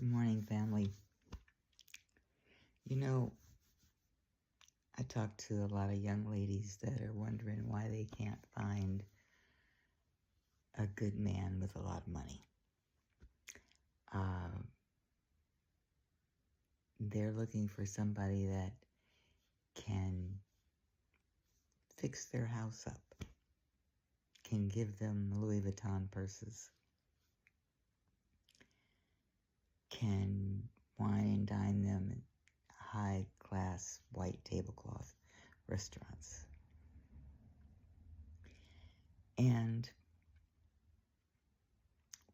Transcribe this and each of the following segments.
Good morning, family. You know, I talk to a lot of young ladies that are wondering why they can't find a good man with a lot of money. They're looking for somebody that can fix their house up, can give them Louis Vuitton purses, can wine and dine them at high-class white tablecloth restaurants. And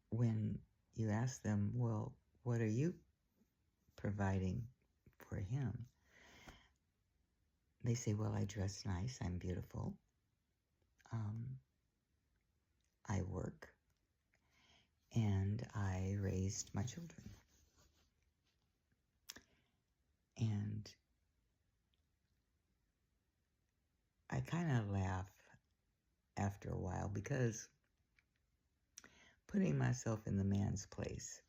when you ask them, well, what are you providing for him? They say, well, I dress nice, I'm beautiful, I work, and I raised my children. And I kind of laugh after a while because putting myself in the man's place,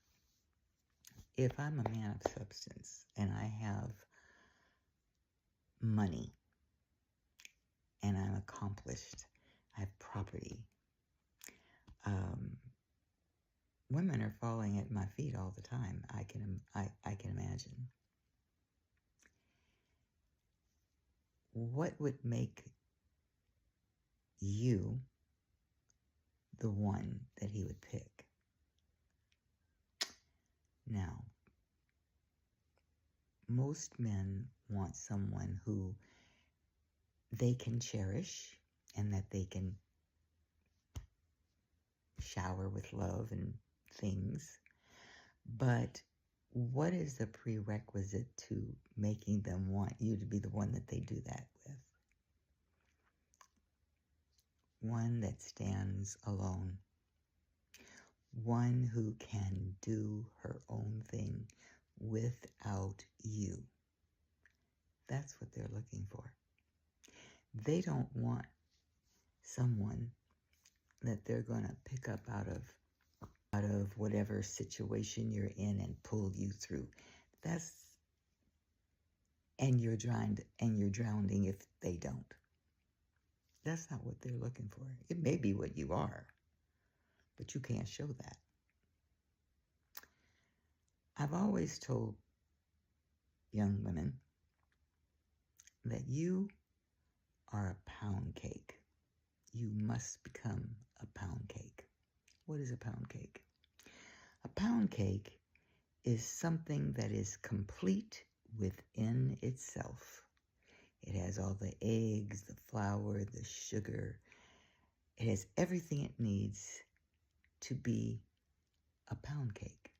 if I'm a man of substance and I have money and I'm accomplished, I have property, women are falling at my feet all the time. I can imagine. What would make you the one that he would pick? Now, most men want someone who they can cherish and that they can shower with love and things. But what is the prerequisite to making them want you to be the one that they do that with? One that stands alone. One who can do her own thing without you. That's what they're looking for. They don't want someone that they're going to pick up out of whatever situation you're in and pull you through. And you're drowning if they don't. That's not what they're looking for. It may be what you are, but you can't show that. I've always told young women that you are a pound cake. You must become a pound cake. What is a pound cake? A pound cake is something that is complete within itself. It has all the eggs, the flour, the sugar. It has everything it needs to be a pound cake.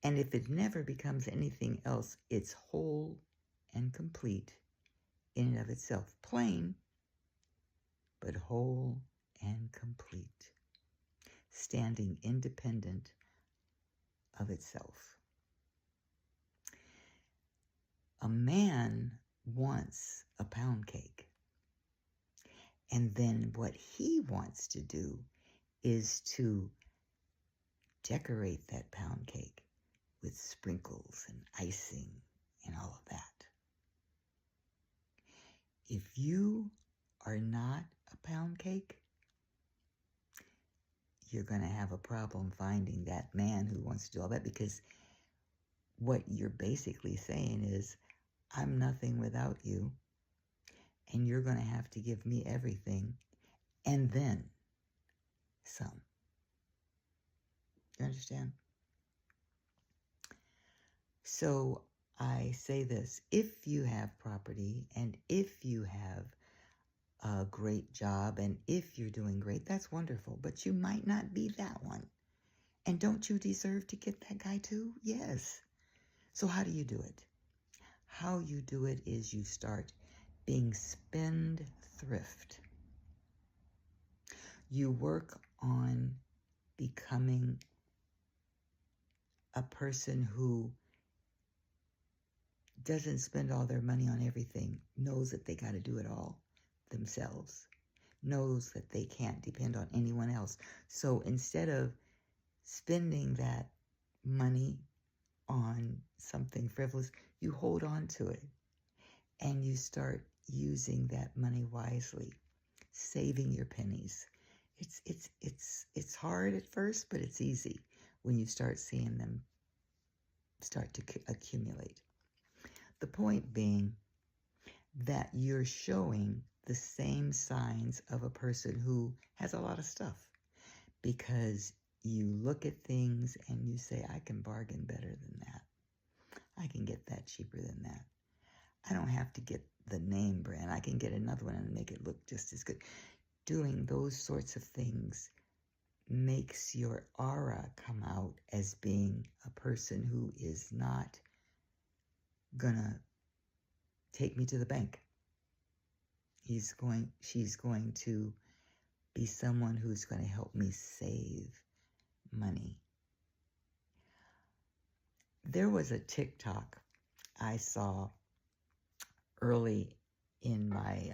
And if it never becomes anything else, it's whole and complete in and of itself. Plain, but whole and complete, standing independent of itself. A man wants a pound cake. And then what he wants to do is to decorate that pound cake with sprinkles and icing and all of that. If you are not a pound cake, you're going to have a problem finding that man who wants to do all that, because what you're basically saying is, I'm nothing without you, and you're going to have to give me everything, and then some. You understand? So I say this: if you have property, and if you have a great job, and if you're doing great, that's wonderful, but you might not be that one. And don't you deserve to get that guy too? Yes. So how do you do it? How you do it is you start being spendthrift. You work on becoming a person who doesn't spend all their money on everything, knows that they got to do it all themselves, knows that they can't depend on anyone else. So instead of spending that money on something frivolous, you hold on to it and you start using that money wisely, saving your pennies. It's hard at first, but it's easy when you start seeing them start to accumulate. The point being that you're showing the same signs of a person who has a lot of stuff, because you look at things and you say, I can bargain better than that. I can get that cheaper than that. I don't have to get the name brand. I can get another one and make it look just as good. Doing those sorts of things makes your aura come out as being a person who is not gonna take me to the bank. She's going to be someone who's going to help me save money. There was a TikTok I saw early in my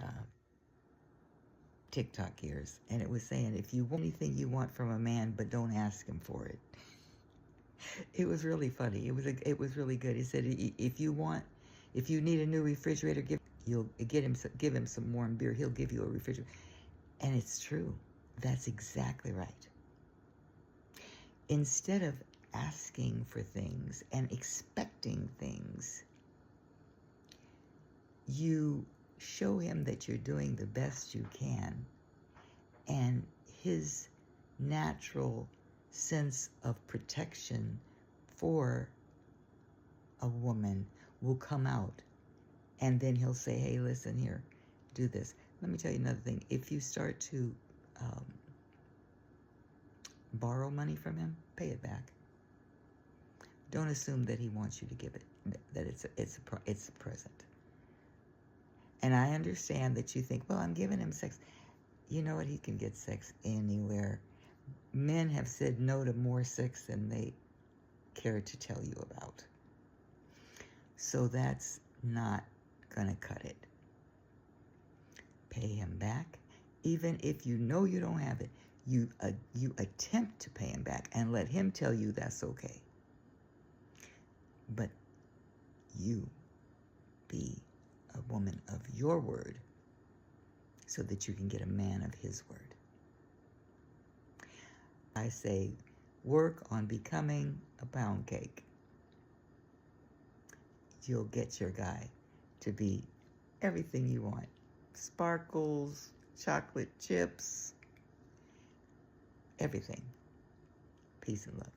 TikTok years, and it was saying, if you want anything you want from a man, but don't ask him for it. It was really funny. It was really good. He said, if you need a new refrigerator, give him some warm beer. He'll give you a refrigerator. And it's true. That's exactly right. Instead of asking for things and expecting things, you show him that you're doing the best you can, and his natural sense of protection for a woman will come out, and then he'll say, hey, listen here, do this. Let me tell you another thing. If you start to borrow money from him, pay it back. Don't assume that he wants you to give it, that it's a present. And I understand that you think, well, I'm giving him sex. You know what? He can get sex anywhere. Men have said no to more sex than they care to tell you about. So that's not going to cut it. Pay him back. Even if you know you don't have it, you attempt to pay him back and let him tell you that's okay. But you be a woman of your word so that you can get a man of his word. I say, work on becoming a pound cake. You'll get your guy to be everything you want. Sparkles, chocolate chips, everything. Peace and love.